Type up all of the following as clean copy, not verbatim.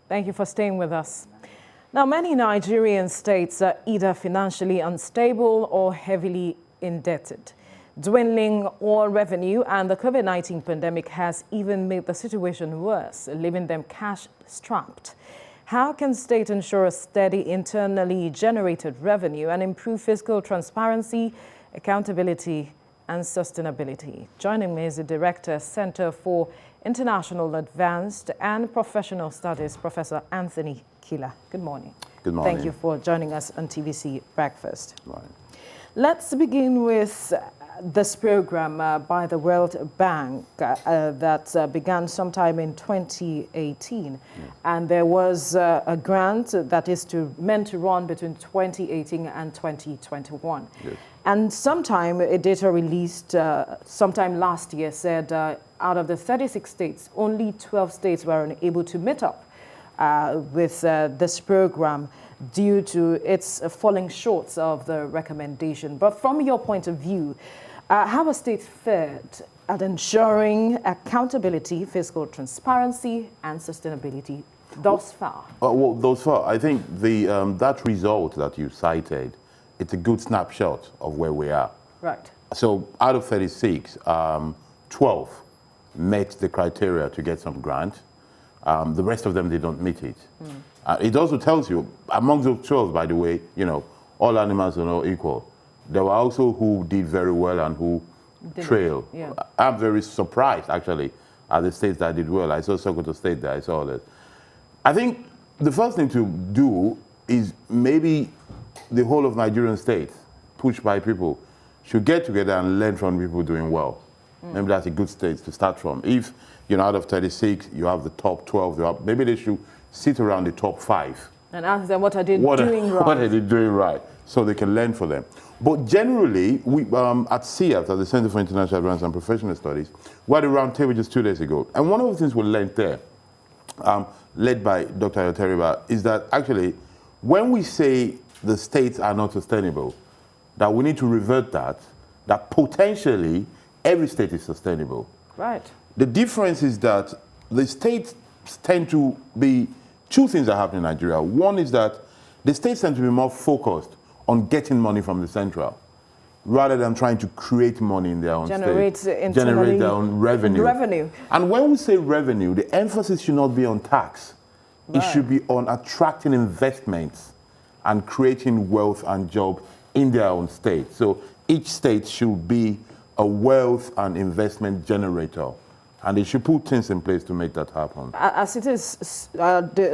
Thank you for staying with us. Now, many Nigerian states are either financially unstable or heavily indebted. Dwindling oil revenue and the COVID-19 pandemic has even made the situation worse, leaving them cash-strapped. How can states ensure a steady internally generated revenue and improve fiscal transparency, accountability, and sustainability? Joining me is the Director, Center for International Advanced and Professional Studies, Professor Anthony Kila. Good morning. Good morning. Thank you for joining us on TVC Breakfast. Good morning. Let's begin with this program by the World Bank that began sometime in 2018. Yes. And there was a grant that is meant to run between 2018 and 2021. Yes. And sometime a data released sometime last year said out of the 36 states, only 12 states were unable to meet up with this program due to its falling short of the recommendation. But from your point of view, how are states fared at ensuring accountability, fiscal transparency, and sustainability thus far? Well, thus far, I think that result that you cited, it's a good snapshot of where we are. Right. So out of 36, 12 met the criteria to get some grant. The rest of them, they don't meet it. It also tells you, among those 12, by the way, all animals are not equal. There were also who did very well and who trailed. Yeah. I'm very surprised, actually, at the states that did well. I saw Sokoto State there, I saw that. I think the first thing to do is maybe the whole of Nigerian states, pushed by people, should get together and learn from people doing well. Maybe that's a good state to start from. If, out of 36, you have the top 12, maybe they should sit around the top 5. And ask them what are they doing right. What are they doing right, so they can learn from them. But generally, we at CIAT, at the Center for International Advanced and Professional Studies, we had a round table just 2 days ago. And one of the things we learned there, led by Dr. Ayoteriba, is that actually, when we say the states are not sustainable, that we need to revert that potentially every state is sustainable. Right. The difference is that the states tend to be, two things that happen in Nigeria. One is that the states tend to be more focused on getting money from the central, rather than trying to create money in their own generate their own revenue. And when we say revenue, the emphasis should not be on tax. Right. It should be on attracting investments and creating wealth and jobs in their own state. So each state should be a wealth and investment generator. And they should put things in place to make that happen. As it is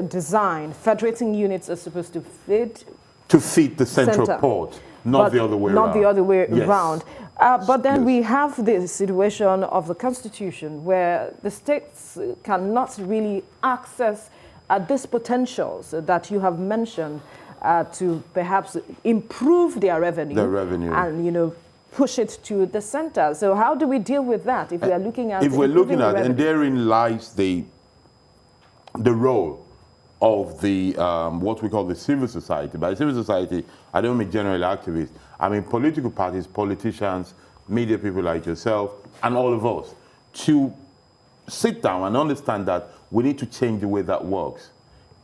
designed, federating units are supposed to feed the central port, not the other way around. Not the other way yes. around. But then we have the situation of the Constitution where the states cannot really access these potentials that you have mentioned to perhaps improve their revenue. And, push it to the center. So how do we deal with that if we are looking at... and therein lies the role of the, what we call the civil society. By civil society, I don't mean general activists. I mean political parties, politicians, media people like yourself, and all of us, to sit down and understand that we need to change the way that works.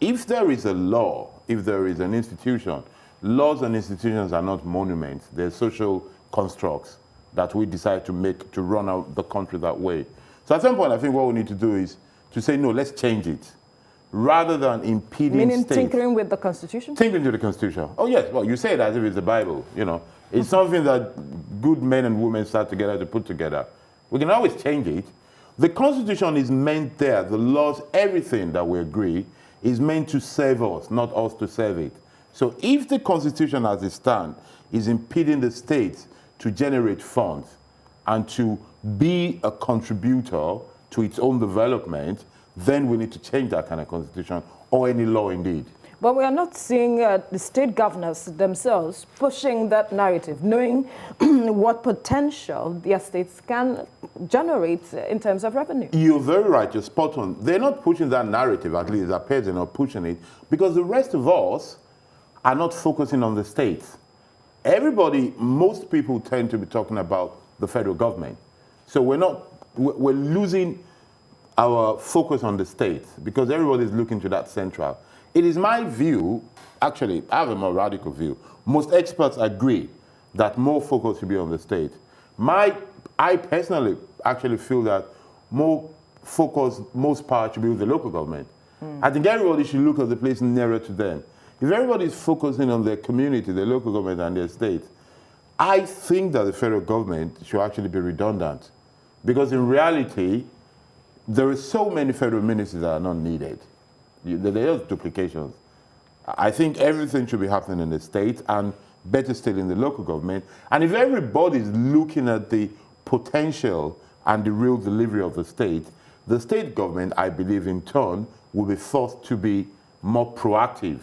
If there is a law, if there is an institution, laws and institutions are not monuments. They're social constructs that we decide to make to run out the country that way. So at some point, I think what we need to do is to say, no, let's change it. Rather than impeding Meaning states. tinkering with the Constitution? Tinkering to the Constitution. Oh, yes. Well, you say it as if it's the Bible, It's something that good men and women start together to put together. We can always change it. The Constitution is meant there. The laws, everything that we agree, is meant to serve us, not us to serve it. So if the Constitution as it stands is impeding the states to generate funds and to be a contributor to its own development, then we need to change that kind of constitution or any law indeed. But we are not seeing the state governors themselves pushing that narrative, knowing what potential their states can generate in terms of revenue. You're very right, you're spot on. They're not pushing that narrative, at least it appears they're not pushing it, because the rest of us are not focusing on the states. Most people tend to be talking about the federal government. So we're losing our focus on the state, because everybody's looking to that central. It is my view, actually, I have a more radical view. Most experts agree that more focus should be on the state. I personally actually feel that more focus, most power should be with the local government. I think everybody should look at the place nearer to them. If everybody is focusing on their community, their local government and their state, I think that the federal government should actually be redundant. Because in reality, there are so many federal ministers that are not needed. There are duplications. I think everything should be happening in the state and better still in the local government. And if everybody is looking at the potential and the real delivery of the state government, I believe in turn, will be forced to be more proactive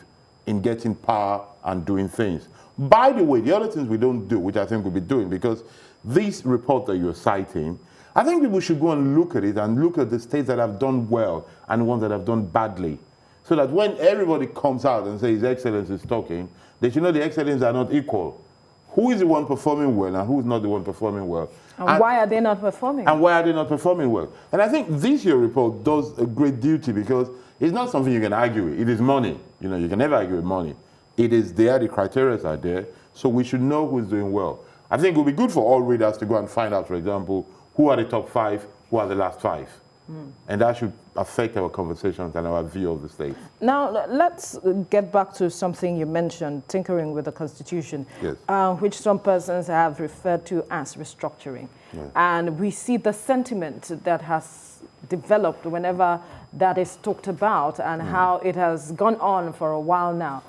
in getting power and doing things. By the way, the other things we don't do, which I think we'll be doing, because this report that you're citing, I think people should go and look at it and look at the states that have done well and the ones that have done badly. So that when everybody comes out and says His Excellency is talking, they should know the excellencies are not equal. Who is the one performing well and who is not the one performing well? And why are they not performing? And why are they not performing well? And I think this year report does a great duty because it's not something you can argue with. It is money. You know, you can never argue with money. It is there, the criteria are there, so we should know who's doing well. I think it would be good for all readers to go and find out, for example, who are the top 5, who are the last 5. And that should affect our conversations and our view of the state. Now, let's get back to something you mentioned, tinkering with the Constitution, Yes. Which some persons have referred to as restructuring. Yes. And we see the sentiment that has developed whenever that is talked about and how it has gone on for a while now.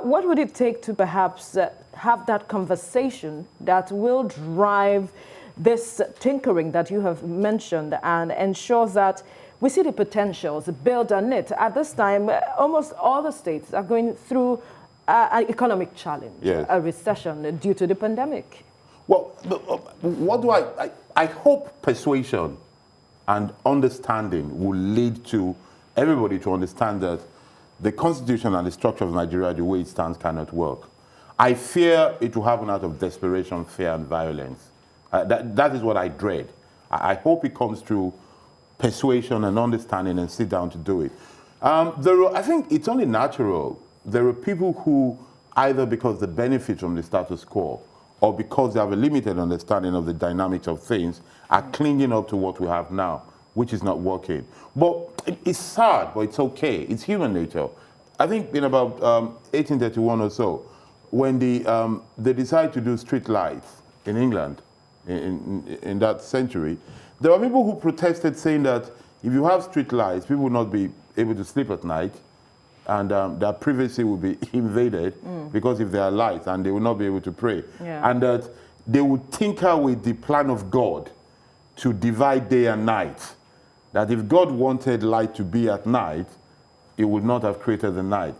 What would it take to perhaps have that conversation that will drive this tinkering that you have mentioned and ensures that we see the potentials, build on it? At this time, almost all the states are going through an economic challenge, Yes. a recession due to the pandemic. Well, what do I hope persuasion and understanding will lead to everybody to understand that the constitution and the structure of Nigeria, the way it stands, cannot work. I fear it will happen out of desperation, fear, and violence. That is what I dread. I hope it comes through persuasion and understanding and sit down to do it. I think it's only natural. There are people who, either because they benefit from the status quo or because they have a limited understanding of the dynamics of things, are clinging up to what we have now, which is not working. But it's sad, but it's okay. It's human nature. I think in about 1831 or so, when they decided to do street lights in England, in that century, there were people who protested saying that if you have street lights, people will not be able to sleep at night and their privacy will be invaded because if there are lights and they will not be able to pray. Yeah. And that they would tinker with the plan of God to divide day and night. That if God wanted light to be at night, He would not have created the night.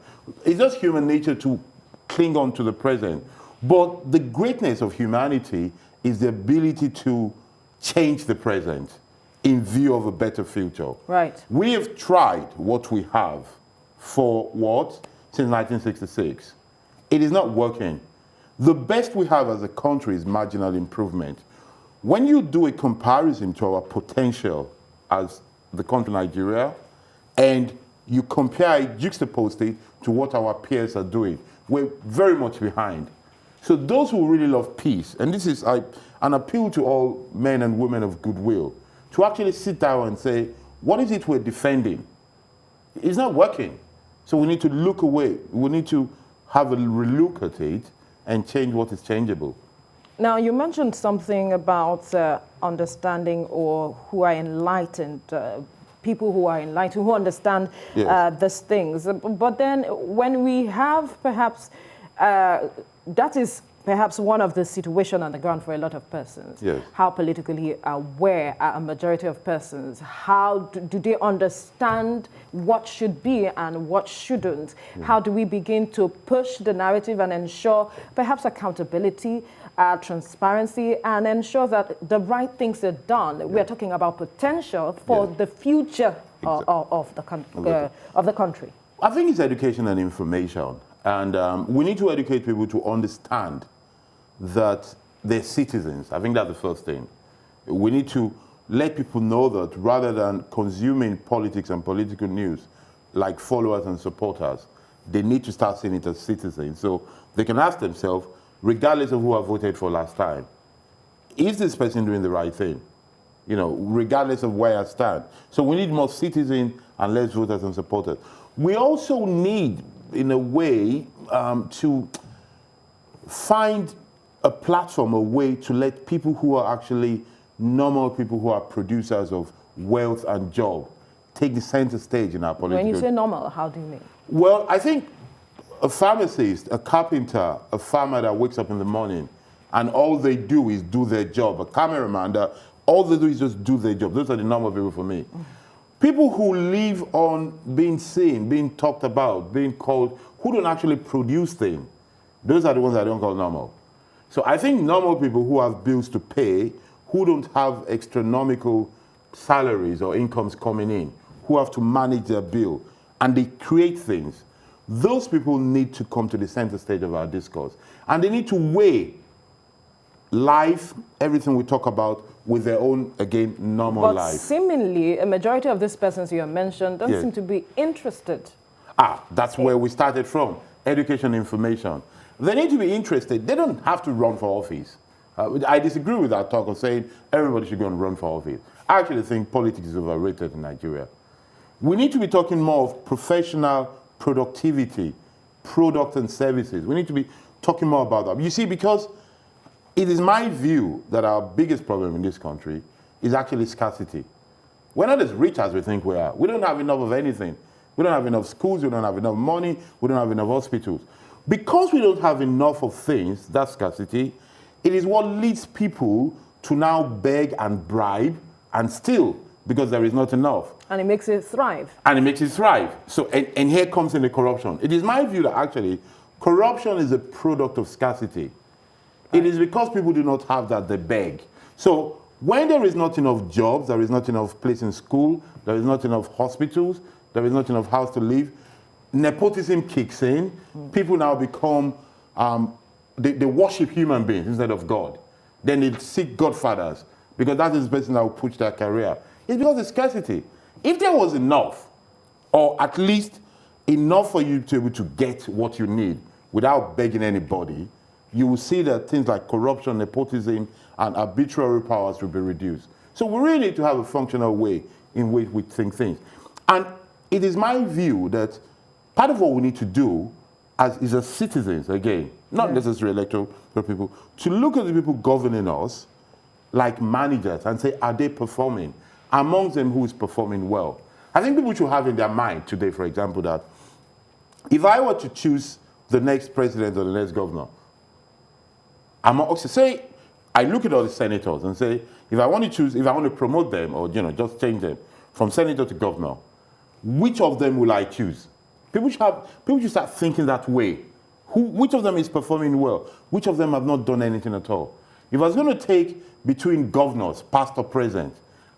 It's just human nature to cling on to the present. But the greatness of humanity is the ability to change the present in view of a better future. Right. We have tried what we have for what? Since 1966. It is not working. The best we have as a country is marginal improvement. When you do a comparison to our potential as the country Nigeria, and you compare it, juxtapose it to what our peers are doing, we're very much behind. So those who really love peace, and this is an appeal to all men and women of goodwill, to actually sit down and say, what is it we're defending? It's not working. So we need to look away. We need to have a relook at it and change what is changeable. Now, you mentioned something about understanding or who are enlightened, people who are enlightened, who understand Yes. these things. But then when we have perhaps, that is perhaps one of the situations on the ground for a lot of persons. Yes. How politically aware are a majority of persons? How do they understand what should be and what shouldn't? How do we begin to push the narrative and ensure perhaps accountability, transparency, and ensure that the right things are done? We are talking about potential for the future of the country. I think it's education and information. And we need to educate people to understand that they're citizens. I think that's the first thing. We need to let people know that rather than consuming politics and political news like followers and supporters, they need to start seeing it as citizens. So they can ask themselves, regardless of who I voted for last time, is this person doing the right thing? You know, regardless of where I stand. So we need more citizens and less voters and supporters. We also need, in a way, to find a platform, a way to let people who are actually normal people who are producers of wealth and job take the center stage in our political... When you say normal, how do you mean? Well, I think a pharmacist, a carpenter, a farmer that wakes up in the morning and all they do is do their job, a cameraman that all they do is just do their job. Those are the normal people for me. People who live on being seen, being talked about, being called, who don't actually produce things, those are the ones I don't call normal. So I think normal people who have bills to pay, who don't have astronomical salaries or incomes coming in, who have to manage their bill, and they create things, those people need to come to the center stage of our discourse. And they need to weigh life, everything we talk about, with their own, again, normal life. But seemingly, a majority of these persons you have mentioned don't seem to be interested. That's where we started from, education, information. They need to be interested. They don't have to run for office. I disagree with that talk of saying everybody should go and run for office. I actually think politics is overrated in Nigeria. We need to be talking more of professional productivity, product and services. We need to be talking more about that. You see, because it is my view that our biggest problem in this country is actually scarcity. We're not as rich as we think we are. We don't have enough of anything. We don't have enough schools, we don't have enough money, we don't have enough hospitals. Because we don't have enough of things, that scarcity, it is what leads people to now beg and bribe and steal because there is not enough. And it makes it thrive. And it makes it thrive. So, and here comes in the corruption. It is my view that actually corruption is a product of scarcity. It is because people do not have that they beg. So when there is not enough jobs, there is not enough place in school, there is not enough hospitals, there is not enough house to live, nepotism kicks in. People now become, they worship human beings instead of God. Then they seek godfathers because that is the person that will push their career. It's because of scarcity. If there was enough, or at least enough for you to be able to get what you need without begging anybody, you will see that things like corruption, nepotism, and arbitrary powers will be reduced. So we really need to have a functional way in which we think things. And it is my view that part of what we need to do is as citizens, again, not necessarily electoral people, to look at the people governing us like managers and say, are they performing? Amongst them, who is performing well? I think people should have in their mind today, for example, that if I were to choose the next president or the next governor, say I look at all the senators and say, if I want to promote them or just change them from senator to governor, which of them will I choose? People should start thinking that way. Which of them is performing well? Which of them have not done anything at all? If I was going to take between governors, past or present,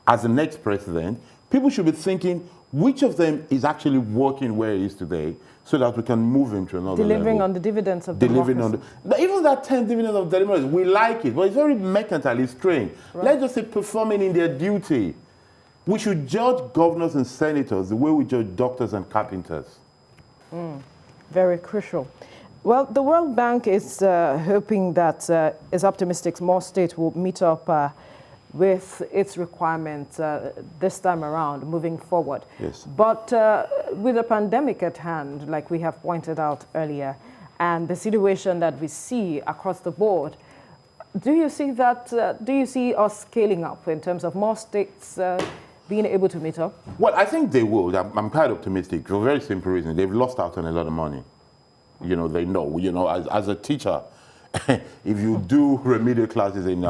as the next president, people should be thinking which of them is actually working where he is today so that we can move him to another Delivering level. on the dividends of democracy. Even that 10 dividends of democracy, we like it, but it's very mercantile, it's strange. Right. Let's just say performing in their duty. We should judge governors and senators the way we judge doctors and carpenters. Very crucial. Well, the World Bank is hoping that, is optimistic, more states will meet up with its requirements this time around, moving forward. Yes. But with the pandemic at hand, like we have pointed out earlier, and the situation that we see across the board, do you see that? Do you see us scaling up in terms of more states being able to meet up? Well, I think they will. I'm quite optimistic for a very simple reason. They've lost out on a lot of money. They know. As a teacher, if you do remedial classes in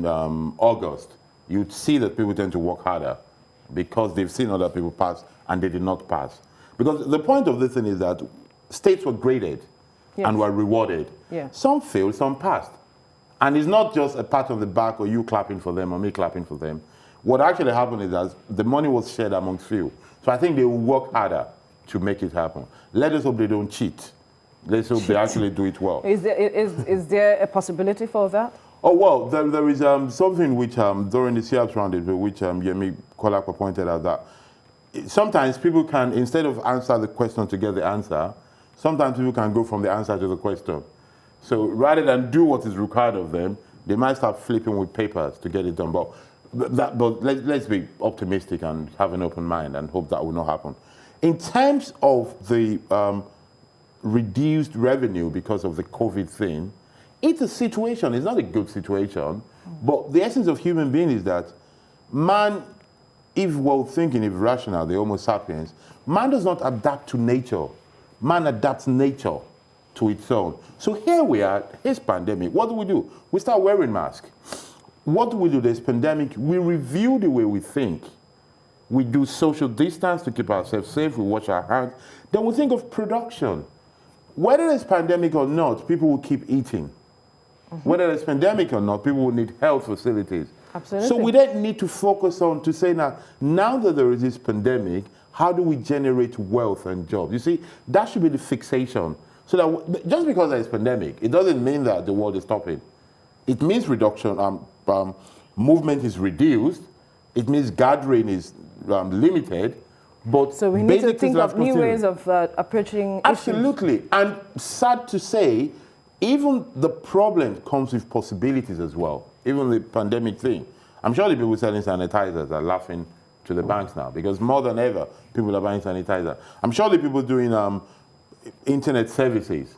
August, you'd see that people tend to work harder because they've seen other people pass and they did not pass. Because the point of this thing is that states were graded and were rewarded. Yeah. Some failed, some passed. And it's not just a pat on the back or you clapping for them or me clapping for them. What actually happened is that the money was shared among few. So I think they will work harder to make it happen. Let us hope they don't cheat. Let's hope they actually do it well. Is there a possibility for that? Oh, well, there is something which, during the CIAPS roundtable, which Yemi Kolakwa pointed out, that sometimes people can, instead of answer the question to get the answer, sometimes people can go from the answer to the question. So rather than do what is required of them, they might start flipping with papers to get it done. But let's be optimistic and have an open mind and hope that will not happen. In terms of the reduced revenue because of the COVID thing, it's a situation. It's not a good situation. But the essence of human being is that man, if well thinking, if rational, the Homo sapiens, man does not adapt to nature. Man adapts nature to its own. So here we are, here's pandemic. What do? We start wearing masks. What do? There's pandemic. We review the way we think. We do social distance to keep ourselves safe. We wash our hands. Then we think of production. Whether there's pandemic or not, people will keep eating. Whether there's pandemic or not, people will need health facilities. Absolutely. So we don't need to focus on to say now that there is this pandemic, how do we generate wealth and jobs? You see, that should be the fixation. So that just because there is pandemic, it doesn't mean that the world is stopping. It means reduction, movement is reduced. It means gathering is limited. But so we need to think of new ways of approaching Absolutely. issues. And sad to say, even the problem comes with possibilities as well. Even the pandemic thing. I'm sure the people selling sanitizers are laughing to the banks now because more than ever, people are buying sanitizer. I'm sure the people doing internet services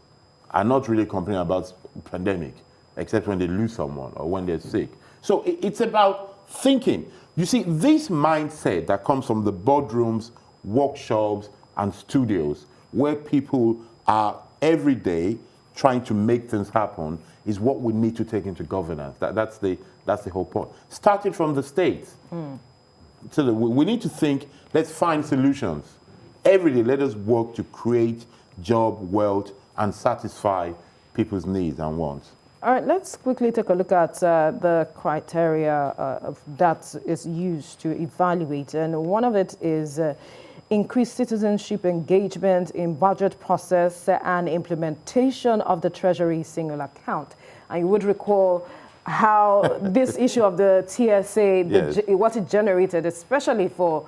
are not really complaining about pandemic, except when they lose someone or when they're sick. So it's about thinking. You see, this mindset that comes from the boardrooms, workshops, and studios, where people are every day trying to make things happen, is what we need to take into governance. That's the whole point. Starting from the states. So we need to think, let's find solutions. Every day, let us work to create job, wealth, and satisfy people's needs and wants. All right, let's quickly take a look at the criteria that is used to evaluate. And one of it is increased citizenship engagement in budget process and implementation of the Treasury single account. And you would recall how this issue of the TSA, Yes. what it generated, especially for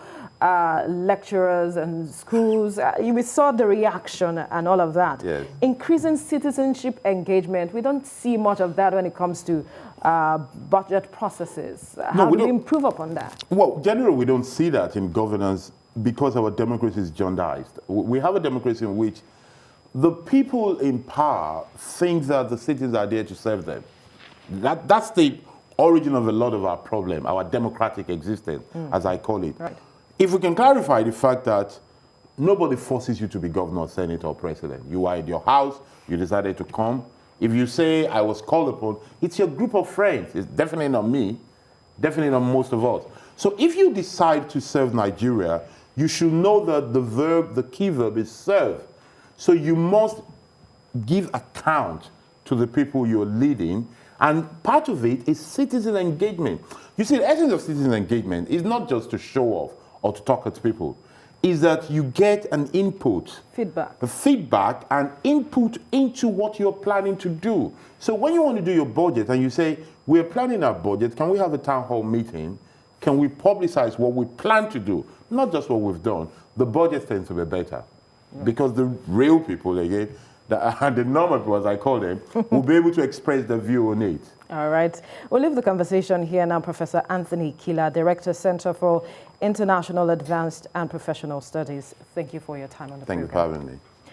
lecturers and schools. We saw the reaction and all of that. Yes. Increasing citizenship engagement, we don't see much of that when it comes to budget processes. How do we improve upon that? Well, generally, we don't see that in governance because our democracy is jaundiced. We have a democracy in which the people in power think that the citizens are there to serve them. That's the origin of a lot of our problem, our democratic existence, as I call it. Right. If we can clarify the fact that nobody forces you to be governor, senator, or president. You are in your house, you decided to come. If you say, I was called upon, it's your group of friends. It's definitely not me, definitely not most of us. So if you decide to serve Nigeria, you should know that the key verb is serve. So you must give account to the people you're leading. And part of it is citizen engagement. You see, the essence of citizen engagement is not just to show off or to talk to people, is that you get an input. Feedback and input into what you're planning to do. So when you want to do your budget and you say, we're planning our budget, can we have a town hall meeting? Can we publicize what we plan to do? Not just what we've done. The budget tends to be better. Because the real people, again, the normal people, as I call them, will be able to express their view on it. All right. We'll leave the conversation here now. Professor Anthony Kila, Director, Center for International Advanced and Professional Studies. Thank you for your time on the program. Thank you for having me.